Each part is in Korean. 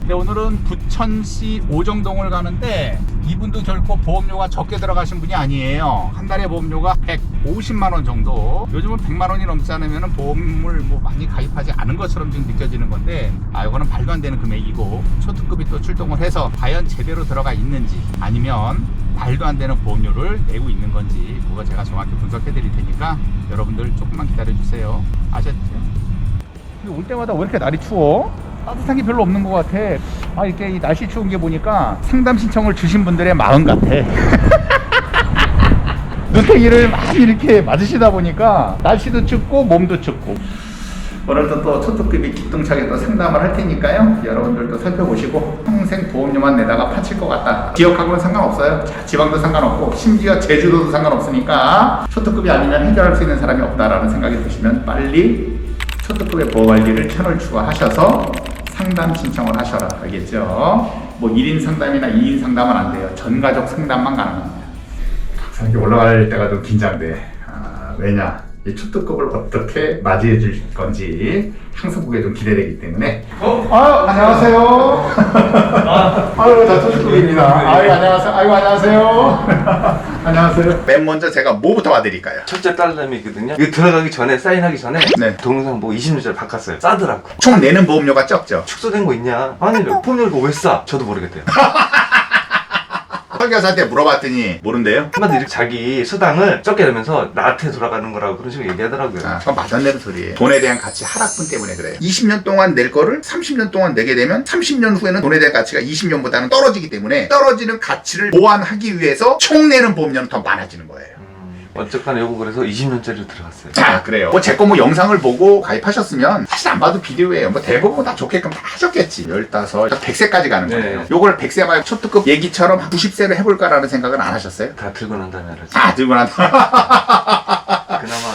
네, 오늘은 부천시 오정동을 가는데 이분도 결코 보험료가 적게 들어가신 분이 아니에요. 한 달에 보험료가 150만원 정도. 요즘은 100만원이 넘지 않으면 보험을 뭐 많이 가입하지 않은 것처럼 지금 느껴지는 건데, 이거는 말도 안 되는 금액이고, 초특급이 또 출동을 해서 과연 제대로 들어가 있는지, 아니면 말도 안 되는 보험료를 내고 있는 건지, 그거 제가 정확히 분석해 드릴 테니까 여러분들 조금만 기다려 주세요. 아셨죠? 올 때마다 왜 이렇게 날이 추워? 따뜻한 게 별로 없는 것 같아. 이렇게 이 날씨 추운 게 보니까 상담 신청을 주신 분들의 마음 같아. 눈탱이를 많이 이렇게 맞으시다 보니까 날씨도 춥고 몸도 춥고. 오늘도 또 초특급이 기똥차게 또 상담을 할 테니까요, 여러분들도 살펴보시고 평생 보험료만 내다가 파칠 것 같다, 지역하고는 상관없어요. 자, 지방도 상관없고 심지어 제주도도 상관없으니까 초특급이 아니면 해결할 수 있는 사람이 없다라는 생각이 드시면 빨리 초특급의 보험관리를 채널 추가하셔서 상담 신청을 하셔라. 알겠죠? 뭐 1인 상담이나 2인 상담은 안 돼요. 전가족 상담만 가능합니다. 이렇게 올라갈 때가 좀 긴장돼. 왜냐? 이 초특급을 어떻게 맞이해 줄 건지 항상 그게 좀 기대되기 때문에. 안녕하세요. 저 초특급입니다. 안녕하세요. 안녕하세요. 안녕하세요. 맨 먼저 제가 뭐부터 봐드릴까요? 첫째 딸내미거든요. 이거 들어가기 전에, 사인하기 전에 네. 동영상 보고 20년짜리 바꿨어요. 싸더라고. 총 내는 보험료가 적죠? 축소된 거 있냐? 아니, 보험료를 왜 싸? 저도 모르겠대요. 설계사한테 물어봤더니 모른대요? 한마디로 이렇게 자기 수당을 적게 내면서 나한테 돌아가는 거라고 그런 식으로 얘기하더라고요. 그건 말도 안 되는 소리예요. 돈에 대한 가치 하락분 때문에 그래요. 20년 동안 낼 거를 30년 동안 내게 되면 30년 후에는 돈에 대한 가치가 20년보다는 떨어지기 때문에 떨어지는 가치를 보완하기 위해서 총 내는 보험료는 더 많아지는 거예요. 어쨌거나 요거 그래서 20년짜리로 들어갔어요. 그래요. 제 거 뭐 영상을 보고 가입하셨으면 사실 안 봐도 비디오예요. 뭐 대부분 다 좋게끔 다 하셨겠지. 15, 100세까지 가는 거예요. 네. 요걸 100세 말고 초특급 얘기처럼 90세로 해볼까라는 생각은 안 하셨어요? 다 들고 난 다음에 알았지. 들고 난 그나마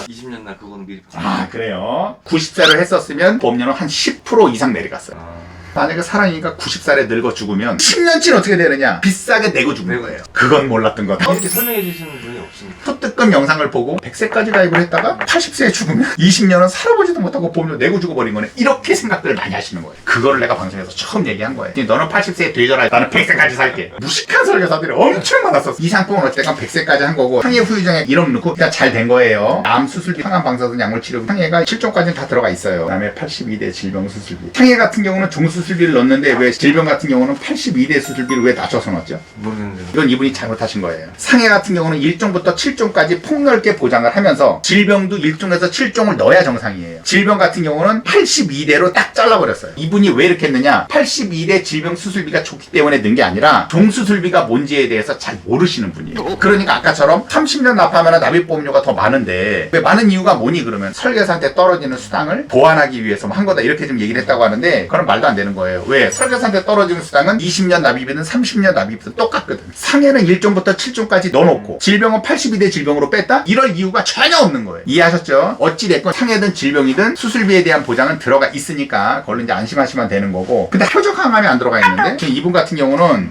20년 날 그거는 미리 그래요. 90세를 했었으면 보험료는 한 10% 이상 내려갔어요. 만약에 사람이니까 90살에 늙어 죽으면 10년치는 어떻게 되느냐? 비싸게 내고 죽는 거예요. 그건 몰랐던 거다. 이렇게 설명해 주시는 분이 없습니다. 초특급 영상을 보고 100세까지 가입을 했다가 80세에 죽으면 20년은 살아보지도 못하고 보험료 내고 죽어버린 거네. 이렇게 생각들을 많이 하시는 거예요. 그거를 내가 방송에서 처음 얘기한 거예요. 너는 80세에 되져라. 나는 100세까지 살게. 무식한 설계사들이 엄청 많았었어. 이 상품은 어쨌든 100세까지 한 거고, 항해 후유장에 이름 넣고 그러니까 잘 된 거예요. 암 수술비, 항암 방사선 약물 치료, 항해가 7종까지는 다 들어가 있어요. 그다음에 82대 질병 수술비. 항해 같은 경우는 중수술비를 넣는데 왜 질병 같은 경우는 82대 수술비를 왜 낮춰서 넣었죠? 모르겠는데. 이건 이분이 잘못하신 거예요. 상해 같은 경우는 1종부터 7종까지 폭넓게 보장을 하면서 질병도 1종에서 7종을 넣어야 정상이에요. 질병 같은 경우는 82대로 딱 잘라버렸어요. 이분이 왜 이렇게 했느냐? 82대 질병 수술비가 좋기 때문에 넣은 게 아니라 종수술비가 뭔지에 대해서 잘 모르시는 분이에요. 그러니까 아까처럼 30년 납하면 납입보험료가 더 많은데, 왜 많은 이유가 뭐니? 그러면 설계사한테 떨어지는 수당을 보완하기 위해서 한 거다, 이렇게 좀 얘기를 했다고 하는데, 그건 말도 안 되는 거예요. 왜? 설계사한테 떨어지는 수당은 20년 납입이든 30년 납입이든 똑같거든. 상해는 1종부터 7종까지 넣어놓고 질병은 82대 질병으로 뺐다? 이럴 이유가 전혀 없는 거예요. 이해하셨죠? 어찌됐건 상해든 질병이든 수술비에 대한 보장은 들어가 있으니까 그걸로 이제 안심하시면 되는 거고, 근데 표적 항암이 안 들어가 있는데, 지금 이분 같은 경우는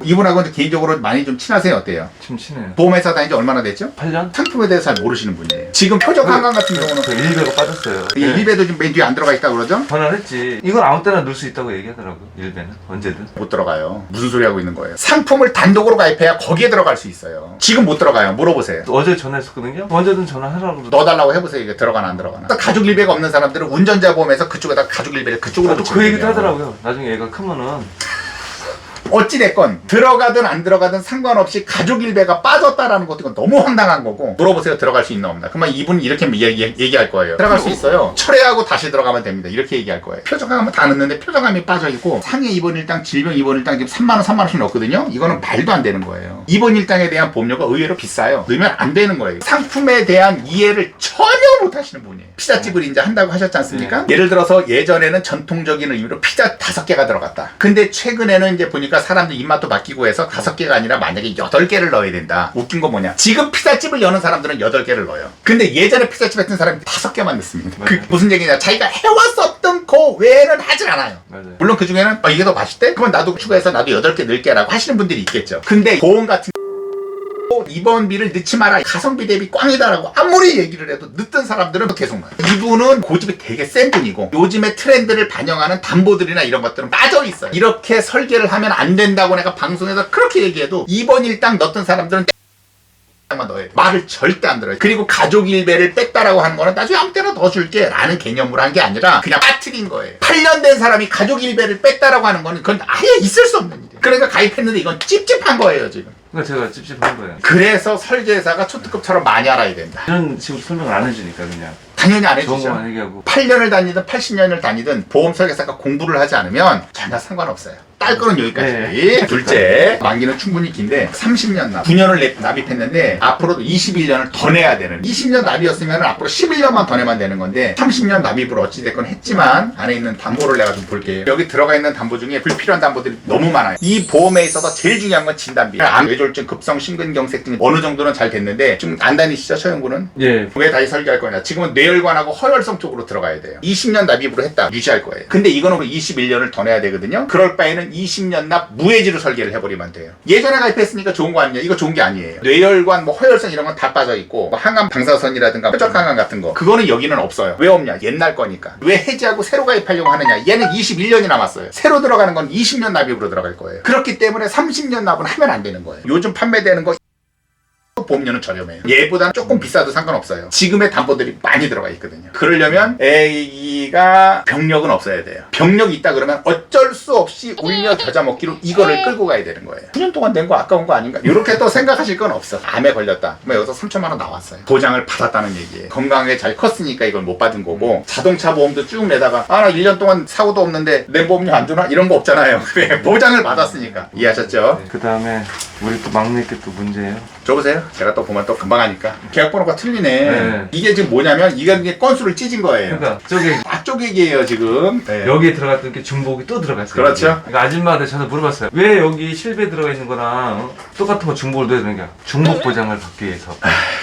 이분하고 개인적으로 많이 좀 친하세요? 어때요? 좀 친해요. 보험회사 다닌 지 얼마나 됐죠? 8년? 상품에 대해서 잘 모르시는 분이에요. 지금 표적 항암 같은 경우는 저 1배가 빠졌어요. 일배도 지금 맨 뒤에 안 들어가 있다 그러죠? 전화를 했지. 이건 아무 때나 넣을 수 있다고 얘기하더라고요. 1배는. 언제든. 못 들어가요. 무슨 소리 하고 있는 거예요? 상품을 단독으로 가입해야 거기에 들어갈 수 있어요. 지금 못 들어가요. 물어보세요. 어제 전화했었거든요. 언제든 전화하라고. 넣어달라고 해보세요. 이게 들어가나 안 들어가나. 가족 일배가 없는 사람들은 운전자 보험에서 그쪽에다 가족 일배를 그쪽으로 나도 그 얘기도 하더라고요. 나중에 애가 크면은. 어찌됐건 들어가든 안 들어가든 상관없이 가족 일배가 빠졌다라는 것도 이건 너무 황당한 거고, 물어보세요. 들어갈 수 있나 없나. 그러면 이분은 이렇게 얘기할 거예요. 들어갈 수 있어요. 철회하고 다시 들어가면 됩니다. 이렇게 얘기할 거예요. 표적항암은 다 넣는데 표적항암이 빠져있고, 상해 입원 일당, 질병 입원 일당 지금 3만원 3만원씩 넣거든요. 이거는 말도 안 되는 거예요. 입원 일당에 대한 보험료가 의외로 비싸요. 넣으면 안 되는 거예요. 상품에 대한 이해를 전혀 못 하시는 분이에요. 피자집을 이제 한다고 하셨지 않습니까? 예를 들어서 예전에는 전통적인 의미로 피자 5개가 들어갔다. 근데 최근에는 이제 보니까 사람들 입맛도 바뀌고 해서 5개가 아니라 만약에 8개를 넣어야 된다. 웃긴 거 뭐냐? 지금 피자집을 여는 사람들은 8개를 넣어요. 근데 예전에 피자집 했던 사람이 5개만 넣습니다. 그 무슨 얘기냐? 자기가 해왔었던 거 외에는 하질 않아요. 맞아요. 물론 그 중에는 이게 더 맛있대? 그러면 나도 추가해서 나도 8개 넣을게 라고 하시는 분들이 있겠죠. 근데 보험 같은 또 입원비를 넣지 마라. 가성비 대비 꽝이다라고 아무리 얘기를 해도 넣던 사람들은 계속 넣어요. 이분은 고집이 되게 센 분이고 요즘의 트렌드를 반영하는 담보들이나 이런 것들은 빠져 있어요. 이렇게 설계를 하면 안 된다고 내가 방송에서 그렇게 얘기해도 입원 일당 넣던 사람들은 만 넣어야 돼. 말을 절대 안 들어요. 그리고 가족 일배를 뺐다라고 하는 거는 나중에 아무 때나 더 줄게 라는 개념으로 한 게 아니라 그냥 빠뜨린 거예요. 8년 된 사람이 가족 일배를 뺐다라고 하는 거는 그건 아예 있을 수 없는 일이에요. 그러니까 가입했는데 이건 찝찝한 거예요 지금. 그러니까 제가 찝찝한 거예요. 그래서 설계사가 초특급처럼 많이 알아야 된다. 이런 식으로 설명을 안 해주니까 그냥 당연히 안 좋은 해주죠. 거만 얘기하고. 8년을 다니든 80년을 다니든 보험 설계사가 공부를 하지 않으면 전혀 상관없어요. 딸 거는 여기까지. 네. 둘째, 만기는 충분히 긴데 30년 납. 9년을 납입했는데 앞으로도 21년을 더 내야 되는. 20년 납이었으면 앞으로 11년만 더 내면 되는 건데 30년 납입을 어찌됐건 했지만 안에 있는 담보를 내가 좀 볼게요. 여기 들어가 있는 담보 중에 불필요한 담보들이 너무 많아요. 이 보험에 있어서 제일 중요한 건 진단비. 암, 뇌졸중, 급성 심근경색증 어느 정도는 잘 됐는데 좀 안 다니시죠, 처형군은? 예. 왜 다시 설계할 거냐? 지금은 뇌혈관하고 허혈성 쪽으로 들어가야 돼요. 20년 납입으로 했다. 유지할 거예요. 근데 이거는 21년을 더 내야 되거든요. 그럴 바에는 20년 납 무해지로 설계를 해버리면 돼요. 예전에 가입했으니까 좋은 거 아니냐? 이거 좋은 게 아니에요. 뇌혈관, 뭐 허혈성 이런 건 다 빠져 있고 뭐 항암 방사선이라든가 뾰족항암 같은 거 그거는 여기는 없어요. 왜 없냐? 옛날 거니까. 왜 해지하고 새로 가입하려고 하느냐? 얘는 21년이 남았어요. 새로 들어가는 건 20년 납입으로 들어갈 거예요. 그렇기 때문에 30년 납은 하면 안 되는 거예요. 요즘 판매되는 거 보험료는 저렴해요. 얘보다는 조금 비싸도 상관없어요. 지금의 담보들이 많이 들어가 있거든요. 그러려면 애기가 병력은 없어야 돼요. 병력이 있다 그러면 어쩔 수 없이 울며 겨자 먹기로 이거를 끌고 가야 되는 거예요. 9년 동안 낸 거 아까운 거 아닌가? 이렇게 또 생각하실 건 없어. 암에 걸렸다. 그럼 여기서 3천만 원 나왔어요. 보장을 받았다는 얘기예요. 건강하게 잘 컸으니까 이걸 못 받은 거고 자동차 보험도 쭉 내다가 나 1년 동안 사고도 없는데 내 보험료 안 주나? 이런 거 없잖아요. 왜? 보장을 받았으니까. 이해하셨죠? 그 다음에 우리 또 막내께 또 문제예요. 줘보세요. 제가 또 보면 또 금방 하니까. 계약번호가 틀리네. 네. 이게 지금 뭐냐면 이게 건수를 찢은 거예요. 그러니까 저기 딱 쪼개기예요 지금. 네. 여기에 들어갔던 게 중복이 또 들어갔어요. 그렇죠. 여기. 그러니까 아줌마한테 저도 물어봤어요. 왜 여기 실비에 들어가 있는 거랑 똑같은 거 중복을 넣어야 되는 게 중복 보장을 받기 위해서.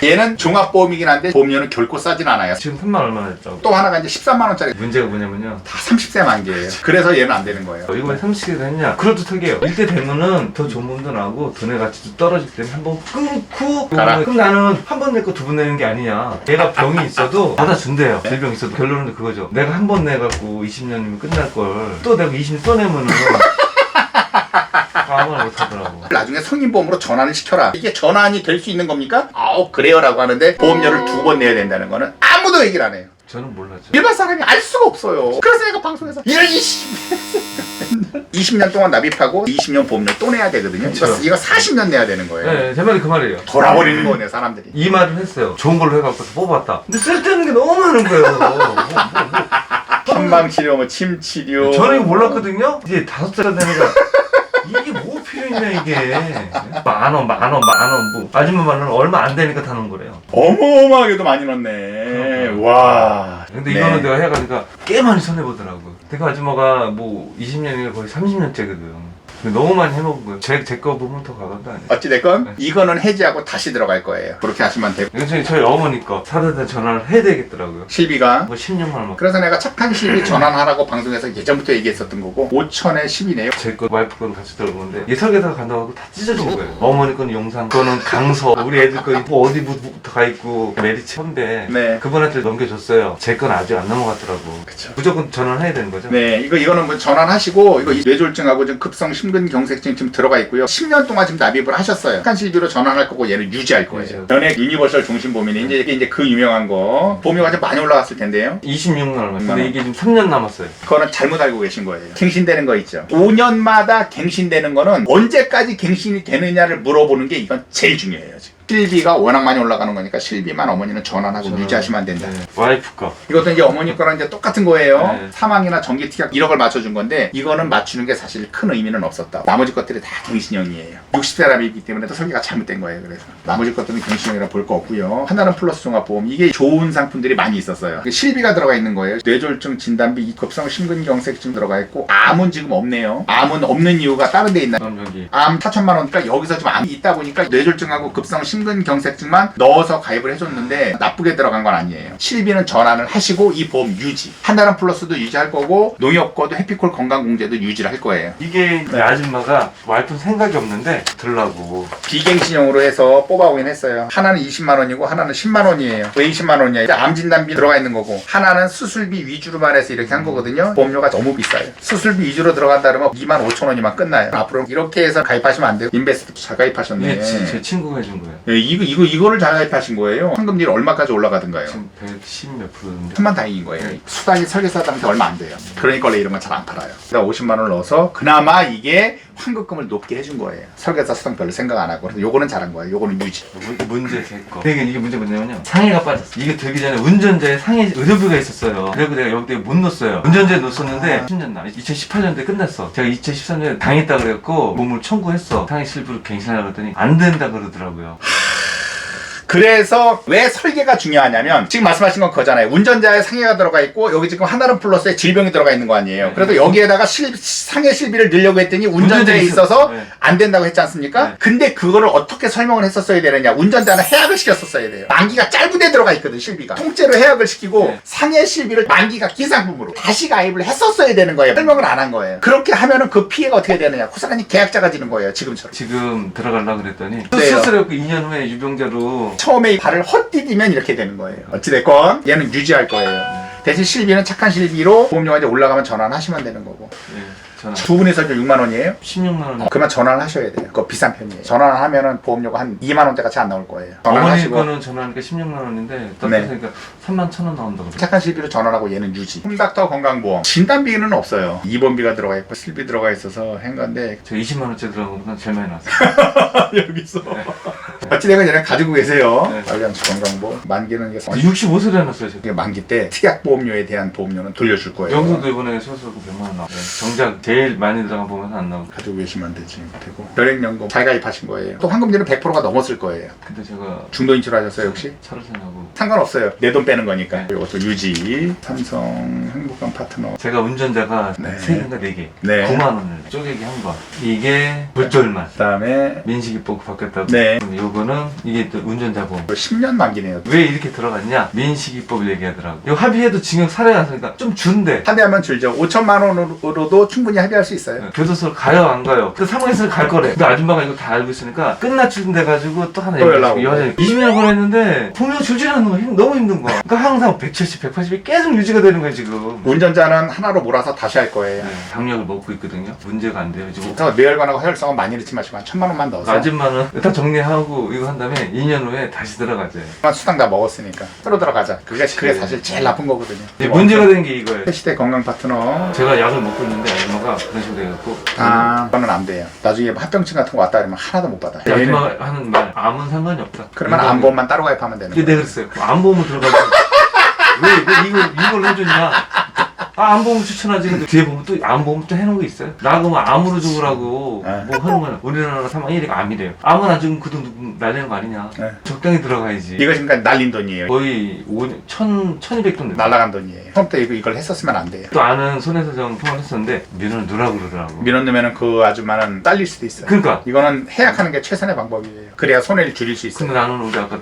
얘는 종합보험이긴 한데 보험료는 결코 싸진 않아요. 지금 3만 얼마나 했다고. 또 하나가 이제 13만 원짜리. 문제가 뭐냐면요. 다 30세 만기예요. 그래서 얘는 안 되는 거예요. 이거 왜 30개가 했냐? 그래도 특이해요. 이때 되면은 더 좋은 분도 나고 돈의 가치도 떨어지기 때문에 한번 끊고 가라. 그럼 나는 한 번 내고 두 번 내는 게 아니냐. 내가 병이 있어도 받아준대요. 질병 있어도 결론은 그거죠. 내가 한 번 내갖고 20년이면 끝날 걸 또 내가 20년 또 내면은 아무나 못하더라고. 나중에 성인보험으로 전환을 시켜라. 이게 전환이 될 수 있는 겁니까? 아우 그래요 라고 하는데 보험료를 2번 내야 된다는 거는 아무도 얘기를 안 해요. 저는 몰랐죠. 일반 사람이 알 수가 없어요. 그래서 내가 방송에서 이런 20년 동안 납입하고 20년 보험료 또 내야 되거든요. 그쵸. 이거 40년 내야 되는 거예요. 네, 제 말이 그 말이에요. 돌아버리는 거네 사람들이. 이 말을 했어요. 좋은 걸로 해갖고 뽑았다. 근데 쓸데없는 게 너무 많은 거예요. 현망치료, 뭐 침치료. 저는 이거 몰랐거든요. 이제 5살 되니까 이게 뭐 필요 있냐 이게. 만 원, 뭐 아줌마 말로는 얼마 안 되니까 타는 거래요. 어마어마하게도 많이 넣네. 그렇구나. 와. 근데 이거는 내가 해가니까 꽤 많이 손해보더라고. 그 아줌마가 뭐 20년이가 거의 30년째거든. 너무 많이 해먹은 거예요. 제 거 보면 더 가관도 아니에요. 어찌됐건 네. 이거는 해지하고 다시 들어갈 거예요. 그렇게 하시면 되고. 이건 저희 어머니 거 사대다 전화를 해야 되겠더라고요. 실비가. 뭐 10년만 막. 그래서 내가 착한 실비 전환하라고 방송에서 예전부터 얘기했었던 거고 5천에 10이네요. 제 거 와이프 거로 같이 들어보는데 얘 설계사가 간다고 하고 다 찢어진 거예요. 어머니 거는 용산, 그거는 강서, 우리 애들 거 뭐 어디부터 가 있고 메리츠 선배. 네. 그분한테 넘겨줬어요. 제 건 아직 안 넘어갔더라고. 그쵸. 무조건 전환해야 되는 거죠? 네, 이거는 뭐 전환하시고 이거 뇌졸중하고 지금 급성 심근경색증 지금 들어가 있고요. 10년 동안 지금 납입을 하셨어요. 착한 실비로 전환할 거고 얘는 유지할 거예요. 그렇죠. 전에 유니버설 종신보험이네. 이제 그 유명한 거. 보험료가 좀 많이 올라갔을 텐데요. 26만 얼마. 근데 원. 이게 지금 3년 남았어요. 그거는 잘못 알고 계신 거예요. 갱신되는 거 있죠. 5년마다 갱신되는 거는 언제까지 갱신이 되느냐를 물어보는 게 이건 제일 중요해요. 지금. 실비가 워낙 많이 올라가는 거니까 실비만 어머니는 전환하고 유지하시면 안 된다. 네. 와이프 거. 이것도 이제 어머니 거랑 이제 똑같은 거예요. 네. 사망이나 전기 특약 1억을 맞춰준 건데 이거는 맞추는 게 사실 큰 의미는 없었다. 나머지 것들이 다 갱신형이에요. 60세랍이기 때문에 또 설계가 잘못된 거예요. 그래서 나머지 것들은 갱신형이라 볼 거 없고요. 하나는 플러스 종합보험. 이게 좋은 상품들이 많이 있었어요. 실비가 들어가 있는 거예요. 뇌졸중 진단비, 급성 심근경색증 들어가 있고 암은 지금 없네요. 암은 없는 이유가 다른 데 있나? 그럼 여기. 암 4천만 원. 그러니까 여기서 지금 암이 있다 보니까 뇌졸중하고 급성 심근경색증 심근경색증만 넣어서 가입을 해줬는데 나쁘게 들어간 건 아니에요. 실비는 전환을 하시고 이 보험 유지. 한나라 플러스도 유지할 거고 농협거도 해피콜 건강공제도 유지를 할 거예요. 이게 아줌마가 와이프 생각이 없는데 들라고 비갱신형으로 해서 뽑아오긴 했어요. 하나는 20만 원이고 하나는 10만 원이에요. 왜 20만 원이냐? 암 진단비 들어가 있는 거고 하나는 수술비 위주로만 해서 이렇게 한 거거든요. 보험료가 너무 비싸요. 수술비 위주로 들어간다 그러면 2만 5천 원이면 끝나요. 앞으로 이렇게 해서 가입하시면 안 돼요. 인베스트 잘 가입하셨네. 이게 제 친구가 해준 거예요. 예, 이거를 잘 가입하신 거예요. 환급률 얼마까지 올라가던가요? 지금 110 몇 프로인데 천만 다행인 거예요. 수당이 설계사한테 얼마 안 돼요. 그러니까 원래 이런 건 잘 안 팔아요. 그다음 50만 원을 넣어서 그나마 이게 환급금을 높게 해준 거예요. 설계사 수당 별로 생각 안 하고. 그래서 요거는 잘한 거예요. 요거는 유지. 문제 제거. 이게 문제 뭐냐면요. 상해가 빠졌어. 이게 들기 전에 운전자에 상해 의료비가 있었어요. 그래서 내가 여기에 못 넣었어요. 운전자에 넣었었는데 10년 나. 2018년도에 끝났어. 제가 2013년에 당했다 그랬고 몸을 청구했어. 상해 실부를 갱신하려고 했더니 안 된다 그러더라고요. 그래서 왜 설계가 중요하냐면 지금 말씀하신 건 그거잖아요. 운전자에 상해가 들어가 있고 여기 지금 하나는 플러스에 질병이 들어가 있는 거 아니에요. 그래서 여기에다가 상해 실비를 넣으려고 했더니 운전자에 있어서 네. 안 된다고 했지 않습니까? 네. 근데 그거를 어떻게 설명을 했었어야 되느냐. 운전자는 해약을 시켰었어야 돼요. 만기가 짧은데 들어가 있거든 실비가. 통째로 해약을 시키고 네. 상해 실비를 만기가 기상품으로 다시 가입을 했었어야 되는 거예요. 설명을 안 한 거예요. 그렇게 하면은 그 피해가 어떻게 되느냐. 고스란히 계약자가 지는 거예요. 지금처럼. 지금 들어가려고 그랬더니 그래요. 수술했고 2년 후에 유병자로 처음에 발을 헛디디면 이렇게 되는 거예요. 어찌됐건 얘는 유지할 거예요. 대신 실비는 착한 실비로 보험료가 이제 올라가면 전환하시면 되는 거고. 전화 두 분이서 이제 6만 원이에요? 16만 원. 그러면 전환을 하셔야 돼요. 그거 비싼 편이에요. 전환을 하면은 보험료가 한 2만 원대가 안 나올 거예요. 어머니 전환하시고 거는 전화하니까 16만 원인데 떨어지니까 3만 1천 원 나온다고. 착한 실비로 전환하고 얘는 유지. 홈닥터 건강보험. 진단비는 없어요. 입원비가 들어가 있고 실비 들어가 있어서 한 건데 저 20만 원짜리 들어간 건 제일 많이 나왔어요. 여기서 어찌되건 얘는 가지고 계세요. 네. 알리안스 건강보험. 만기는 이게 65세를 해놨어요. 지금. 이게 만기 때 특약보험료에 대한 보험료는 돌려줄 거예요. 영수도 이번에 수술하고 100만 원 나왔어요. 정작 제일 많이 들어간 보험은 안 나오고. 가지고 계시면 되지. 되고 혈액연금 잘 가입하신 거예요. 또 환급률은 100%가 넘었을 거예요. 근데 제가 중도인치로 하셨어요 혹시? 차를 사냐고. 상관없어요. 내 돈 빼는 거니까. 네. 이것도 유지. 삼성 행복한 파트너. 제가 운전자가 네. 3개인가 4개. 네. 9만 원을 쪼개기 한 거. 이게 불절만. 그다음에 민식이보고 바뀌었다고. 네. 그럼 요거는 이게 또 운전자 보험. 10년 만기네요. 왜 이렇게 들어갔냐? 민식이법을 얘기하더라고. 이거 합의해도 징역 살해가 났으니까 좀 준대. 합의하면 줄죠. 5천만 원으로도 충분히 합의할 수 있어요. 교도소를 가요 안 가요? 그 사망했으면 갈 거래. 근데 아줌마가 이거 다 알고 있으니까 끝났을 돼 가지고 또 하나 또 연락 오고. 여자 20년 걸렸는데 보면 줄질 않는 거 너무 힘든 거야. 그러니까 항상 170, 180이 계속 유지가 되는 거예요 지금. 운전자는 하나로 몰아서 다시 할 거예요. 네, 당력을 먹고 있거든요. 문제가 안 돼요 지금. 그래서 뇌혈관하고 혈성은 많이 넣지 마시고 한 1,000만 원만 넣어서 아줌마는 다 정리하고 이거 한 다음에 2년 후에 다시 들어가죠. 수당 다 먹었으니까 새로 들어가자. 그게 사실 제일 나쁜 거거든요. 이제 문제가 된 게 이거예요. 시대 건강 파트너. 제가 약을 먹고 있는데 아줌마가 그런 식으로 해갖고 그거는 안 돼요. 나중에 합병증 같은 거 왔다 그러면 하나도 못 받아요. 아줌마가 하는 말 암은 상관이 없다. 그러면 이거는- 암보험만 따로 가입하면 되는 이게 거예요. 내가 그랬어요. 암보험을 들어가고 왜 이걸 해줬냐? 암보험 추천하지. 근데 뒤에 보면 또 암보험 또 해놓은 거 있어요. 나 그러면 암으로 죽으라고 네. 뭐 하는 거야. 우리나라 사망 1위가 암이래요. 암은 안 죽으면 그 돈 날리는 거 아니냐? 네. 적당히 들어가야지. 이거 지금까지 날린 돈이에요. 거의 1200돈 날라간 돈이에요. 처음부터 이걸 했었으면 안 돼요. 또 아는 손해배상 통화를 했었는데 민원을 넣으라고 그러더라고. 민원 넣으면 그 아줌마는 딸릴 수도 있어요. 그러니까. 이거는 해약하는 게 최선의 방법이에요. 그래야 손해를 줄일 수 있어요. 근데 나는 우리 아까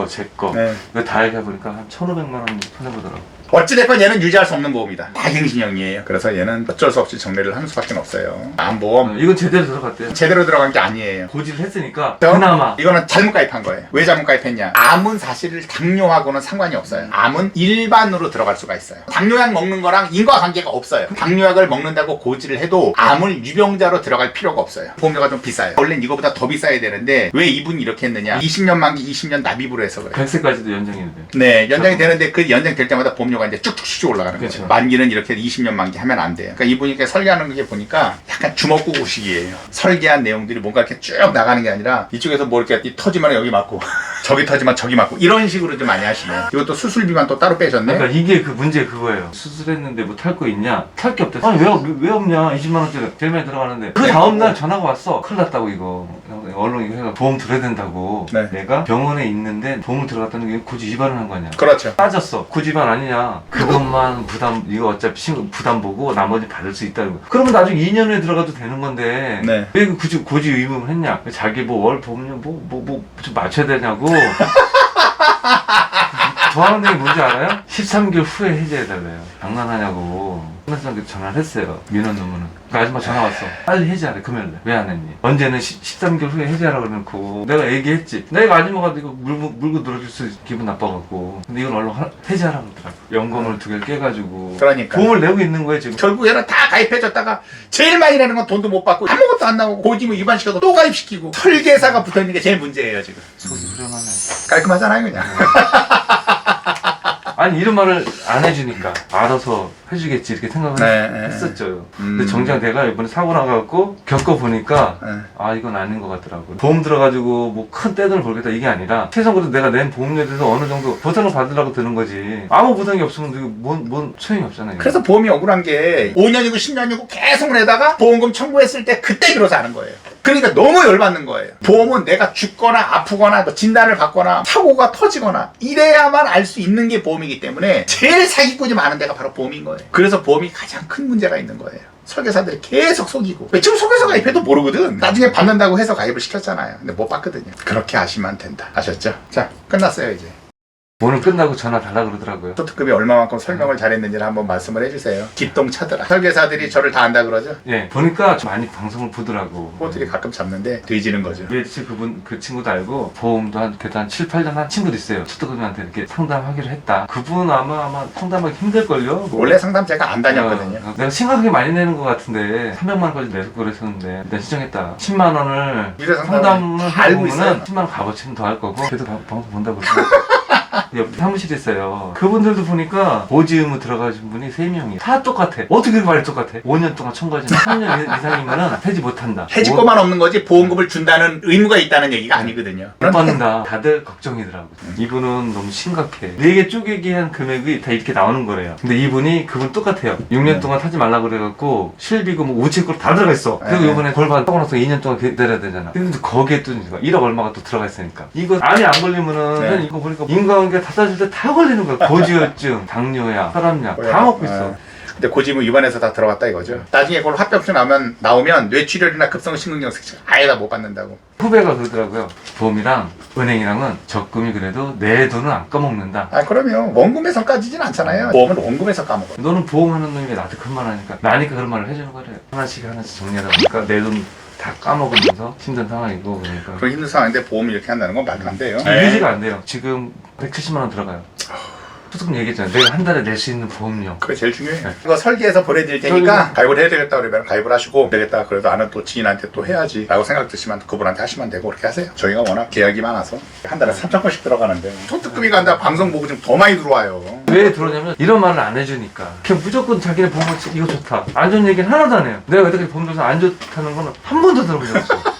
제 거 네. 이거 다 얘기해보니까 한 1,500만 원 손해보더라고. 어찌됐건 얘는 유지할 수 없는 보험이다. 다갱신형이에요. 그래서 얘는 어쩔 수 없이 정리를 하는 수밖에 없어요. 암보험 이건 제대로 들어갔대요. 제대로 들어간 게 아니에요. 고지를 했으니까 그래서 그나마 이거는 잘못 가입한 거예요. 왜 잘못 가입했냐? 암은 사실 당뇨하고는 상관이 없어요. 암은 일반으로 들어갈 수가 있어요. 당뇨약 먹는 거랑 인과관계가 없어요. 당뇨약을 먹는다고 고지를 해도 암을 유병자로 들어갈 필요가 없어요. 보험료가 좀 비싸요. 원래는 이거보다 더 비싸야 되는데 왜 이분이 이렇게 했느냐? 20년 만기 20년 납입으로 해서 그래요. 100세까지도 연장이 돼요. 네, 연장이 되는데 그 연장될 때마다 보험료가 이제 쭉쭉쭉 올라가는 거예요. 그렇죠. 만기는 이렇게 20년 만기 하면 안 돼요. 그러니까 이분이 이렇게 설계하는 게 보니까 약간 주먹구구식이에요. 설계한 내용들이 뭔가 이렇게 쭉 나가는 게 아니라 이쪽에서 뭐 이렇게 터지면 여기 맞고 저기 터지면 저기 맞고 이런 식으로 좀 많이 하시네. 이것도 수술비만 또 따로 빼셨네. 그러니까 이게 그 문제 그거예요. 수술했는데 뭐 탈 거 있냐? 탈 게 없대. 아니 왜 없냐? 20만 원짜리 제일 많이 들어가는데 그 다음 날 전화가 왔어. 큰일 났다고 이거. 언론 이거 해가 보험 들어야 된다고. 네. 내가 병원에 있는데 보험을 들어갔다는 게 굳이 위반을 한 거 아니야? 그렇죠. 따졌어. 굳이 위반 아니냐? 그것만 부담 이거 어차피 부담 보고 나머지 받을 수 있다는 거. 그러면 나중에 2년 후에 들어가도 되는 건데 네. 왜 굳이 의무를 했냐? 자기 뭐 월 보험료 좀 맞춰야 되냐고. 좋아하는 게 뭔지 알아요? 13개월 후에 해제해달래요. 장난하냐고. 끝나서 전화를 했어요. 민원 노무는. 그 아줌마 전화 왔어. 빨리 해제하래. 금요일날. 왜 안 했니? 언제는 13개월 후에 해제하라고 그래놓고 내가 얘기했지. 내가 아줌마가 이거 물고 늘어줄 수 기분 나빠갖고. 근데 이건 얼른 해제하라고 그러더라고. 연금을 2개를 깨가지고. 그러니까. 보험을 내고 있는 거예요 지금. 결국에는 다 가입해줬다가 제일 많이 내는 건 돈도 못 받고 아무것도 안 나오고 고지뭐 위반시켜서 또 가입시키고 설계사가 붙어있는 게 제일 문제예요 지금. 속이 후련하네. 깔끔하잖아요 그냥. 아니 이런 말을 안 해주니까 알아서 해주겠지 이렇게 생각을 네, 했었죠. 근데 정작 내가 이번에 사고 나가고 겪어보니까 네. 아 이건 아닌 것 같더라고. 보험 들어가지고 뭐 큰 떼돈을 벌겠다 이게 아니라 최소한 그래도 내가 낸 보험료에 대해서 어느 정도 보상을 받으려고 드는 거지. 아무 보상이 없으면 이거 뭔 소용이 없잖아요. 그래서 보험이 억울한 게 5년이고 10년이고 계속 내다가 보험금 청구했을 때 그때 비로소 하는 거예요. 그러니까 너무 열받는 거예요. 보험은 내가 죽거나 아프거나 뭐 진단을 받거나 사고가 터지거나 이래야만 알 수 있는 게 보험이기 때문에 제일 사기꾼이 많은 데가 바로 보험인 거예요. 그래서 보험이 가장 큰 문제가 있는 거예요. 설계사들이 계속 속이고 지금 속여서 가입해도 모르거든. 나중에 받는다고 해서 가입을 시켰잖아요. 근데 못 받거든요. 그렇게 하시면 된다. 아셨죠? 자, 끝났어요 이제. 오늘 끝나고 전화 달라 그러더라고요. 소득급이 얼마만큼 설명을 잘했는지를 한번 말씀을 해주세요. 기똥차더라. 설계사들이 저를 다 안다 그러죠? 예, 보니까 좀 많이 방송을 보더라고. 그것들이 가끔 잡는데 뒤지는 거죠. 예치 그 친구도 알고 보험도 그래도 한 7, 8년 한 친구도 있어요. 소득급한테 이렇게 상담하기로 했다. 그분 아마 상담하기 힘들걸요? 원래 상담 제가 안 다녔거든요. 내가 심각하게 많이 내는 것 같은데 300만 원까지 내서 그랬었는데 일단 신청했다. 10만 원을 미래 상담을 알고 있어요. 해보면은 10만 원 값어치는 더 할 거고 그래도 방송 본다고 그러고 옆에 사무실에 있어요. 그분들도 보니까 보지 의무 들어가신 분이 3명이 다 똑같아. 어떻게 그 말이 똑같아? 5년 동안 청구하지만 3년 이상이면은 해지 못한다. 해지권만 없는 거지 보험금을 준다는 의무가 있다는 얘기가 아니거든요. 못 받는다. 다들 걱정이더라고. 이분은 너무 심각해. 4개 쪼개기 한 금액이 다 이렇게 나오는 거래요. 근데 이분이 그분 똑같아요. 6년 동안 타지 말라고 그래갖고 실비고 뭐 우체국 다 들어가 있어. 그리고 이번에 골반 타고 나서 2년 동안 기다려야 되잖아. 근데 거기에 또 1억 얼마가 또 들어가 있으니까. 이거 암이 안 걸리면은 네. 이거 보니까 인과관계 닫아줄 때 다 걸리는 거야. 고지혈증, 당뇨약, 혈압약 다 먹고 있어. 근데 고지문 위반해서 다 들어갔다 이거죠. 나중에 그걸 합병증 나오면 뇌출혈이나 급성심근경색 아예 다 못 받는다고. 후배가 그러더라고요. 보험이랑 은행이랑은 적금이 그래도 내 돈은 안 까먹는다. 아 그러면 원금에서 까지진 않잖아요. 보험은 원금에서 까먹어. 너는 보험하는 놈이 왜 나한테 그런 말 하니까 나니까 그런 말을 해주는 거래. 하나씩 정리하다 보니까 내 돈 다 까먹으면서 힘든 상황이고 그러니까 그런 힘든 상황인데 보험을 이렇게 한다는 건 말도 안 돼요. 유지가 안 돼요. 지금 170만 원 들어가요. 소득금 얘기했잖아요. 내가 한 달에 낼 수 있는 보험료. 그게 제일 중요해요. 이거 설계해서 보내드릴 테니까 가입을 해야 되겠다 그러면 가입을 하시고 되겠다 그래도 아는 또 지인한테 또 해야지 라고 생각 드시면 그분한테 하시면 되고 그렇게 하세요. 저희가 워낙 계약이 많아서 한 달에 3,000건씩 들어가는데 소득금이 간다 방송 보고 좀 더 많이 들어와요. 왜 들어오냐면 이런 말을 안 해주니까 그냥 무조건 자기네 보험 이거 좋다. 안 좋은 얘기는 하나도 안 해요. 내가 여태까지 보험 들어서 안 좋다는 거는 한 번도 들어본 적 없어.